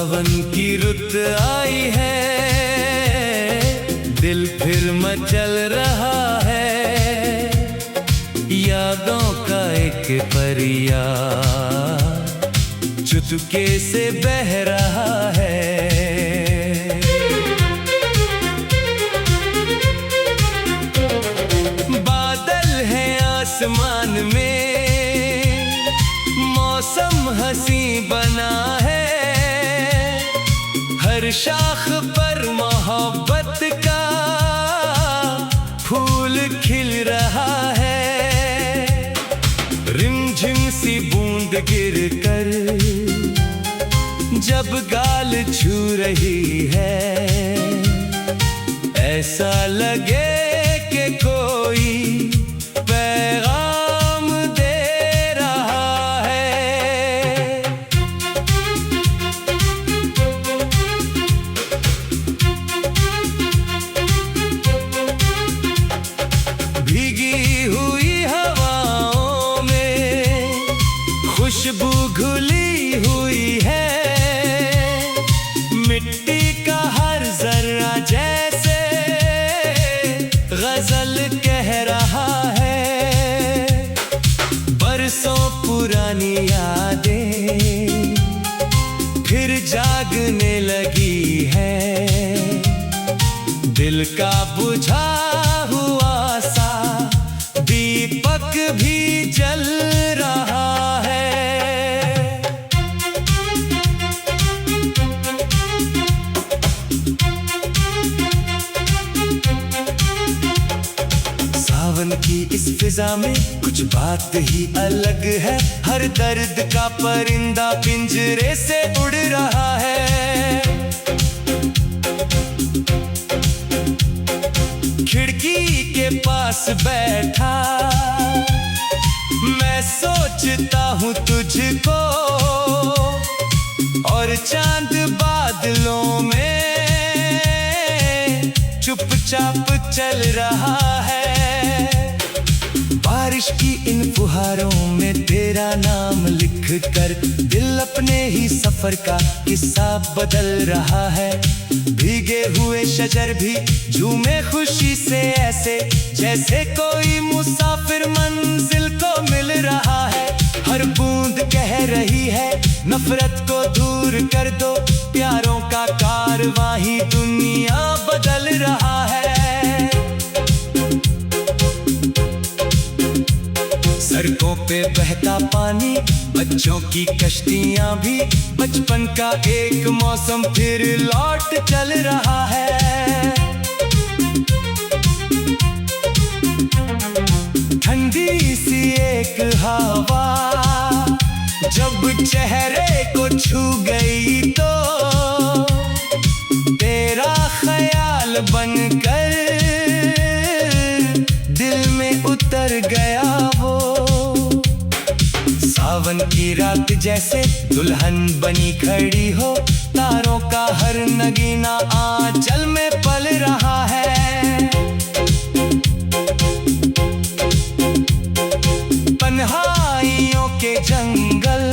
सावन की रुत आई है, दिल फिर मचल रहा है। यादों का एक परिया चुचुके से बह रहा है। बादल है आसमान में, मौसम हंसी बना है। हर शाख पर मोहब्बत का फूल खिल रहा है। रिमझिम सी बूंद गिर कर जब गाल छू रही है, ऐसा लगे कि कोई पैगाम दे रहा है। भीगी हुई हवाओं में खुशबू घुली हुई है। मिट्टी का हर जर्रा जैसे गजल कह रहा है। बरसों पुरानी यादें फिर जागने लगी है। दिल का बुझा हुआ सा दीपक भी जल रहा है। सावन की इस फिजा में कुछ बात ही अलग है। हर दर्द का परिंदा पिंजरे से उड़ रहा है। खिड़की के पास बैठा मैं सोचता हूँ तुझको, और चांद बादलों में चुपचाप चल रहा है। बारिश की इन फुहारों में तेरा नाम लिख कर दिल अपने ही सफर का किस्सा बदल रहा है। भीगे हुए शजर भी झूमे खुशी से, ऐसे जैसे कोई मुसाफिर मंजिल को मिल रहा है। हर बूंद कह रही है नफरत को दूर कर दो, प्यारों का कारवां ही दुनिया बदल रहा है। सड़कों पे बहता पानी, बच्चों की कश्तियां भी, बचपन का एक मौसम फिर लौट चल रहा है। ठंडी सी एक हवा जब चेहरे को छू गई तो तेरा ख्याल बनकर दिल में उतर गया वो। सावन की रात जैसे दुल्हन बनी खड़ी हो, तारों का हर नगीना आंचल में पल रहा है। तन्हाइयों के जंगल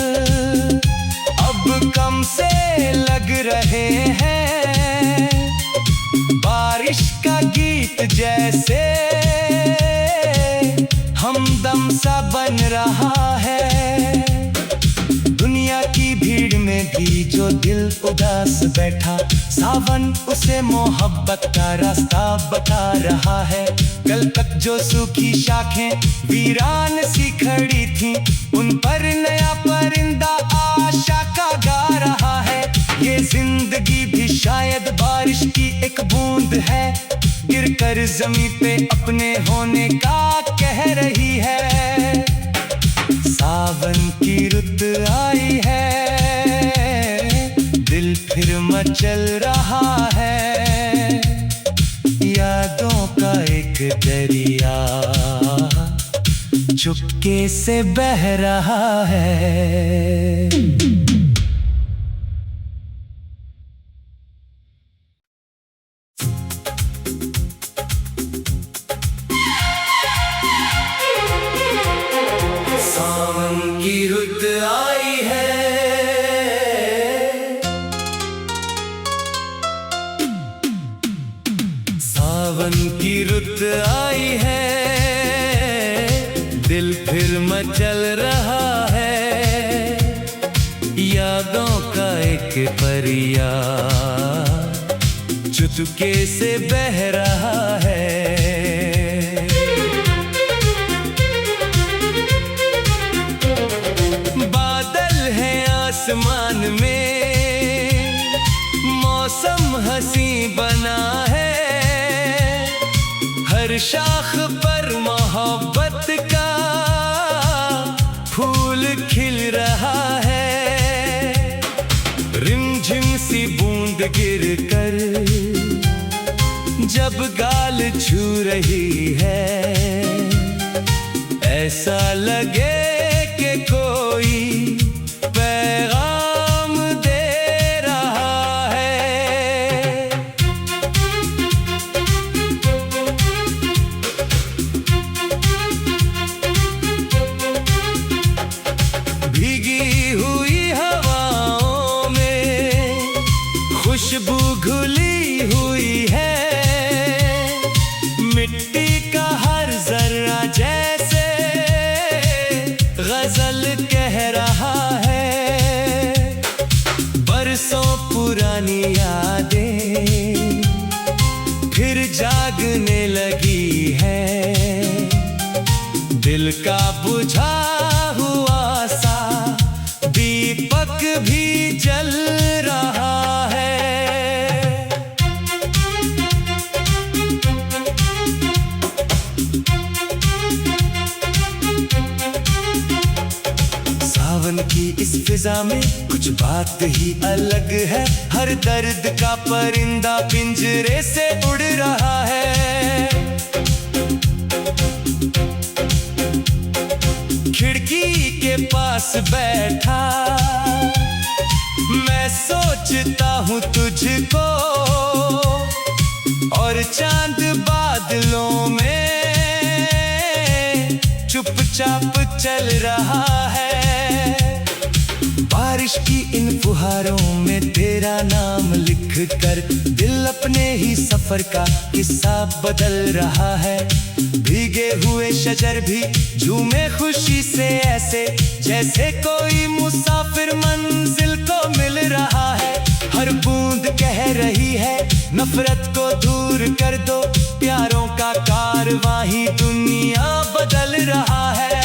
अब कम से लग रहे हैं। बारिश का गीत जैसे हमदम सा बन रहा है। दुनिया की भीड़ में भी जो दिल उदास बैठा, सावन उसे मोहब्बत का रास्ता बता रहा है। कल तक जो सूखी शाखें वीरान सी खड़ी थीं, उन पर नया परिंदा आशा का गा रहा है। ये जिंदगी भी शायद बारिश की एक बूंद है, गिरकर जमीन पे अपने होने का कह रही है। सावन की रुत आई है, दिल फिर मचल रहा है। यादों का एक दरिया चुपके से बह रहा है। सावन की रुत आई है, फिर मचल रहा है यादों का एक परिया, चुचुके से बह रहा है। बादल है आसमान में, मौसम हंसी बना है। हर शाख पर मोहब्बत का फूल खिल रहा है। रिमझिम सी बूंद गिर कर जब गाल छू रही है, ऐसा लगे कि कोई पैगाम दे रहा है। भीगी हुई हवाओं में खुशबू घुली हुई है। मिट्टी का हर जर्रा जैसे गजल कह रहा है। बरसों पुरानी यादें फिर जागने लगी है। दिल का बुझा हुआ सा दीपक भी जल रहा है। सावन की इस फिजा में कुछ बात ही अलग है। हर दर्द का परिंदा पिंजरे से उड़ रहा है। खिड़की के पास बैठा मैं सोचता हूँ तुझको, और चांद बादलों में चुपचाप चल रहा है। बारिश की इन फुहारों में तेरा नाम लिख कर दिल अपने ही सफर का किस्सा बदल रहा है। भीगे हुए शजर भी झूमे खुशी से, ऐसे जैसे कोई मुसाफिर मंजिल को मिल रहा है। हर बूंद कह रही है नफरत को दूर कर दो, प्यारों का कारवां ही दुनिया बदल रहा है।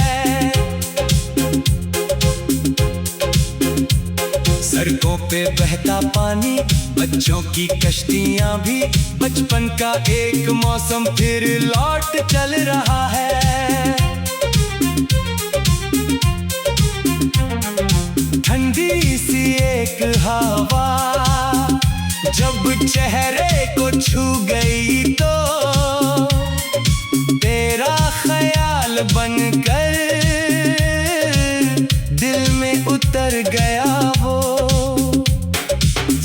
सड़कों पे बहता पानी, बच्चों की कश्तियां भी, बचपन का एक मौसम फिर लौट चल रहा है। ठंडी सी एक हवा जब चेहरे को छू गई तो तेरा ख्याल बनकर दिल में उतर गया वो।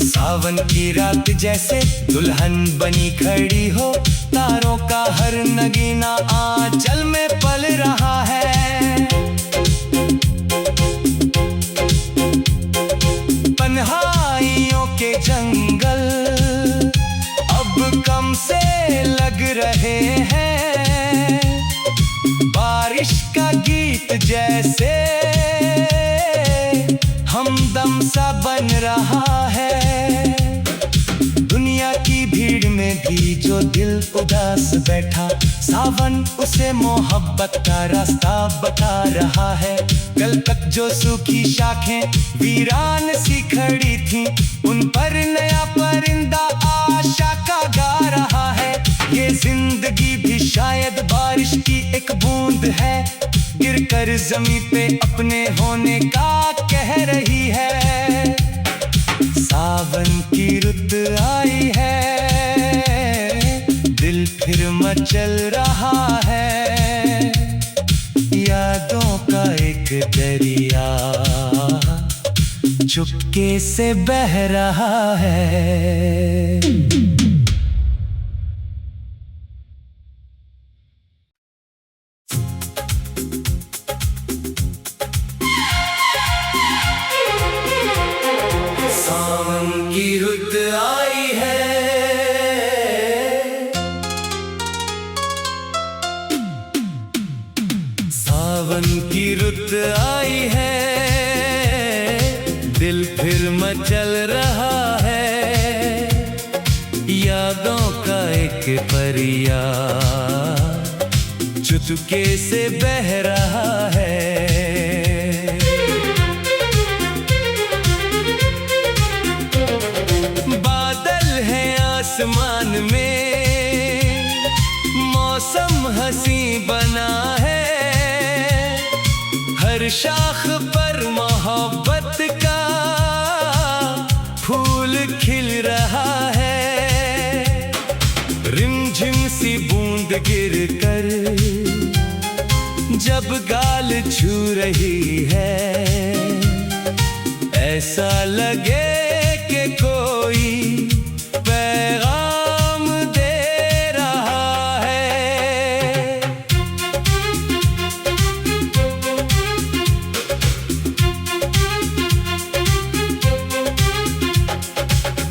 सावन की रात जैसे दुल्हन बनी खड़ी हो, तारों का हर नगीना आंचल में पल रहा है। तन्हाइयों के जंगल अब कम से लग रहे हैं। बारिश का गीत जैसे हमदम सा बन रहा है। दुनिया की भीड़ में भी जो दिल उदास बैठा, सावन उसे मोहब्बत का रास्ता बता रहा है। कल तक जो सूखी शाखें वीरान सी खड़ी थीं, उन पर नया परिंदा आशा का गा रहा है। ये जिंदगी भी शायद बारिश की एक बूंद है, गिरकर जमीन पे अपने होने का कह रही है। सावन की रुत आई है, दिल फिर मचल रहा है। यादों का एक दरिया चुपके से बह रहा है। सावन की रुत आई है, सावन दिल फिर मचल रहा है, यादों का एक परिया चुचुके से बह रहा है। बादल है आसमान में, मौसम हंसी बना है, हर शाख पर मोहब्बत का फूल खिल रहा है। रिमझिम सी बूंद गिर कर जब गाल छू रही है, ऐसा लगे कि कोई पैगाम दे रहा है।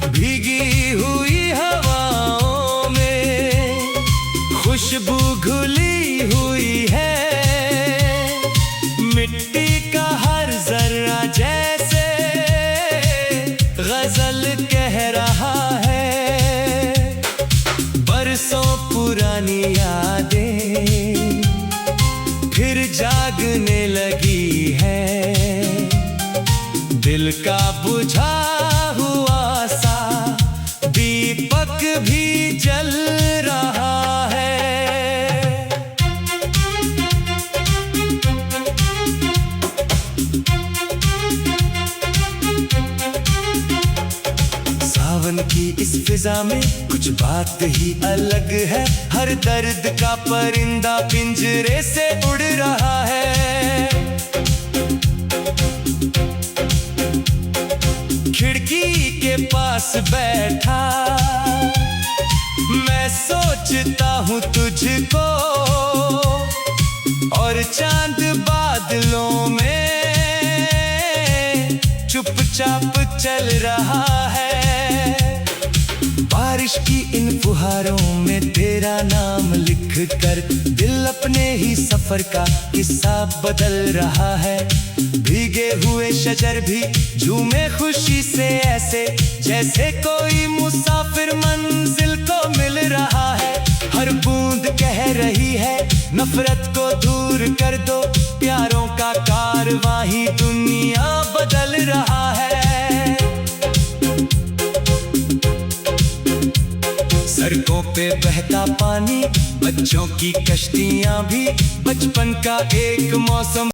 भीगी हुई हवाओं में खुशबू घुली हुई है, मिट्टी का हर जर्रा जैसे गजल कह रहा है। बरसों पुरानी यादें फिर जागने लगी है, दिल का बुझा हुआ सा दीपक भी जल रहा है। सावन की इस फिजा में कुछ बात ही अलग है, हर दर्द का परिंदा पिंजरे से उड़ रहा है। खिड़की के पास बैठा मैं सोचता हूँ तुझको, और चांद बादलों में चुपचाप चल रहा है। बारिश की इन फुहारों में तेरा नाम लिख कर दिल अपने ही सफर का किस्सा बदल रहा है। भीगे हुए शजर भी झूमे खुशी से ऐसे जैसे कोई मुसाफिर मंजिल को मिल रहा है। हर बूंद कह रही है नफरत को दूर कर दो, प्यारों का कारवां ही दुनिया बदल रहा है। सड़कों पे बहता पानी, बच्चों की कश्तियां भी, बचपन का एक मौसम